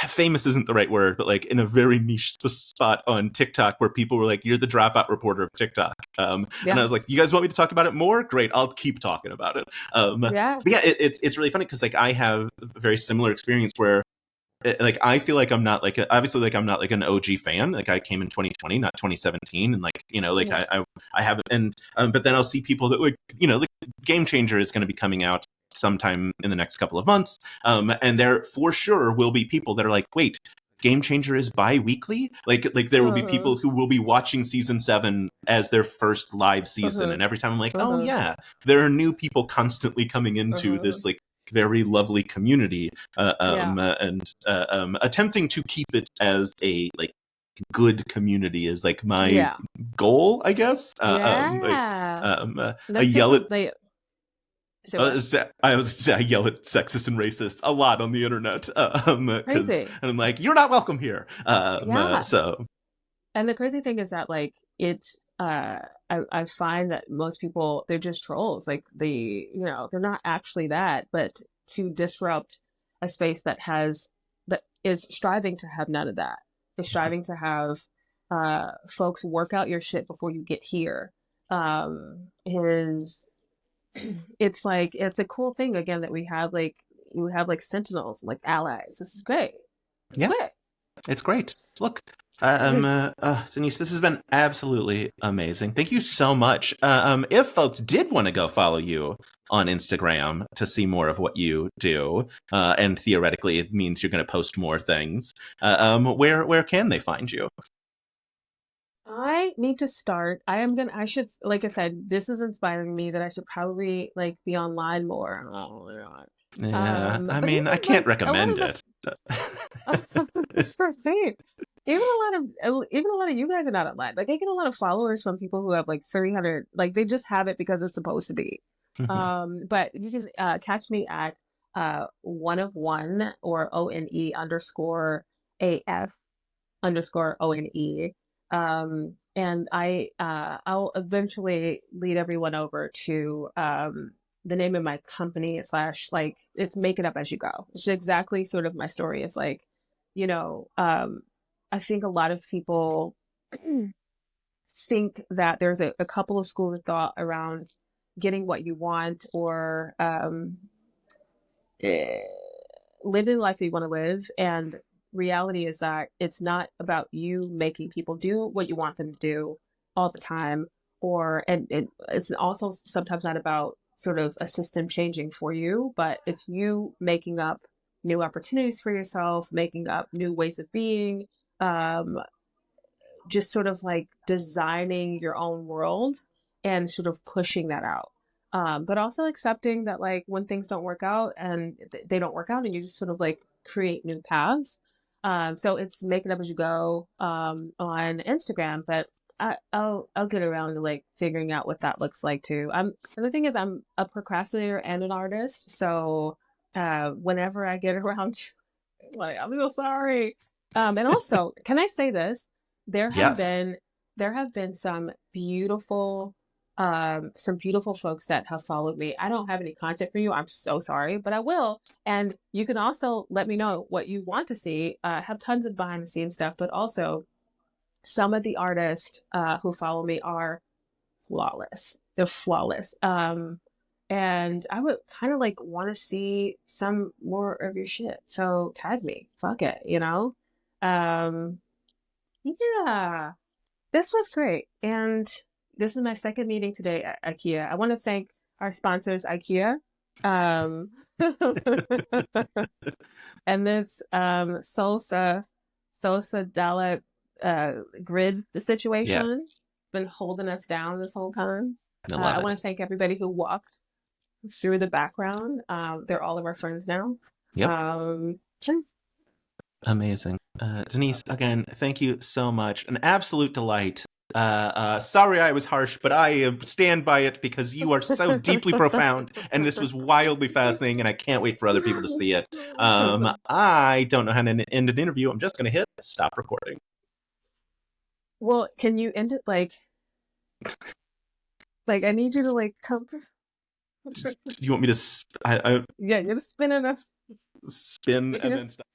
[SPEAKER 1] famous isn't the right word, but like in a very niche spot on TikTok where people were like, "You're the dropout reporter of TikTok," and I
[SPEAKER 2] Yeah,
[SPEAKER 1] was like, "You guys want me to talk about it more? Great, I'll keep talking about it." But
[SPEAKER 2] yeah.
[SPEAKER 1] yeah, it's really funny because like I have a very similar experience where. Like I feel like I'm not like obviously like I'm not like an OG fan. Like I came in 2020, not 2017, and like you know like
[SPEAKER 2] Yeah.
[SPEAKER 1] I haven't. And but then I'll see people that like you know like Game Changer is going to be coming out sometime in the next couple of months, and there for sure will be people that are like, wait, Game Changer is bi-weekly. Like there will be
[SPEAKER 2] Uh-huh.
[SPEAKER 1] people who will be watching season 7 as their first live season,
[SPEAKER 2] Uh-huh.
[SPEAKER 1] and every time I'm like, oh
[SPEAKER 2] Uh-huh.
[SPEAKER 1] yeah, there are new people constantly coming into
[SPEAKER 2] Uh-huh.
[SPEAKER 1] this like very lovely community,
[SPEAKER 2] Yeah.
[SPEAKER 1] and attempting to keep it as a like good community is like my
[SPEAKER 2] Yeah.
[SPEAKER 1] goal, I guess.
[SPEAKER 2] Yeah.
[SPEAKER 1] I
[SPEAKER 2] That's
[SPEAKER 1] yell
[SPEAKER 2] super
[SPEAKER 1] at
[SPEAKER 2] they say what?
[SPEAKER 1] I yell at sexist and racist a lot on the internet, because
[SPEAKER 2] Crazy.
[SPEAKER 1] I'm like, you're not welcome here.
[SPEAKER 2] Yeah.
[SPEAKER 1] So
[SPEAKER 2] And the crazy thing is that like it's I find that most people, they're just trolls. Like you know, they're not actually that, but to disrupt a space that is striving to have none of that. Is striving to have folks work out your shit before you get here. Is it's like it's a cool thing again that we have like sentinels, like allies. This is great. It's
[SPEAKER 1] yeah,
[SPEAKER 2] great.
[SPEAKER 1] it's great. Look, Denise, this has been absolutely amazing. Thank you so much. If folks did want to go follow you on Instagram to see more of what you do, and theoretically it means you're going to post more things, where can they find you?
[SPEAKER 2] I need to start. I should, like I said, this is inspiring me that I should probably like be online more. Oh my God.
[SPEAKER 1] Yeah, I
[SPEAKER 2] But even
[SPEAKER 1] mean, I can't
[SPEAKER 2] like a lot
[SPEAKER 1] recommend
[SPEAKER 2] of
[SPEAKER 1] it.
[SPEAKER 2] the sure thing. Even a lot of you guys are not online. Like I get a lot of followers from people who have like 300, like they just have it because it's supposed to be. But you can catch me at one of one or ONE underscore AF underscore ONE. And I'll eventually lead everyone over to the name of my company slash like it's make it up as you go. It's exactly sort of my story of like, you know, I think a lot of people think that there's a couple of schools of thought around getting what you want or eh, living the life that you want to live. And reality is that it's not about you making people do what you want them to do all the time. And it's also sometimes not about sort of a system changing for you, but it's you making up new opportunities for yourself, making up new ways of being, um, just sort of like designing your own world and sort of pushing that out. But also accepting that like when things don't work out and they don't work out and you just sort of like create new paths. So it's make it up as you go on Instagram, but I'll get around to like figuring out what that looks like too. And the thing is I'm a procrastinator and an artist, so whenever I get around to like I'm so sorry. And also, can I say this? There have
[SPEAKER 1] Yes.
[SPEAKER 2] been there have been some beautiful folks that have followed me. I don't have any content for you. I'm so sorry, but I will. And you can also let me know what you want to see. I have tons of behind the scenes stuff, but also some of the artists who follow me are flawless. They're flawless. And I would kind of like want to see some more of your shit. So tag me. Fuck it, you know? Um, yeah, this was great. And this is my second meeting today at IKEA. I want to thank our sponsors, IKEA. Um, and this Sosa Dalla grid
[SPEAKER 1] Yeah,
[SPEAKER 2] situation been holding us down this whole time.
[SPEAKER 1] I love
[SPEAKER 2] I
[SPEAKER 1] it.
[SPEAKER 2] want to thank everybody who walked through the background. They're all of our friends now.
[SPEAKER 1] Yep.
[SPEAKER 2] Sure.
[SPEAKER 1] Amazing. Denise, again, thank you so much. An absolute delight. Sorry I was harsh, but I stand by it because you are so deeply profound, and this was wildly fascinating, and I can't wait for other people to see it. I don't know how to end an interview. I'm just going to hit stop recording.
[SPEAKER 2] Well, can you end it like I need you to like come.
[SPEAKER 1] You want me to
[SPEAKER 2] Yeah, you're spinning us.
[SPEAKER 1] spin
[SPEAKER 2] You can
[SPEAKER 1] and then
[SPEAKER 2] just
[SPEAKER 1] stop?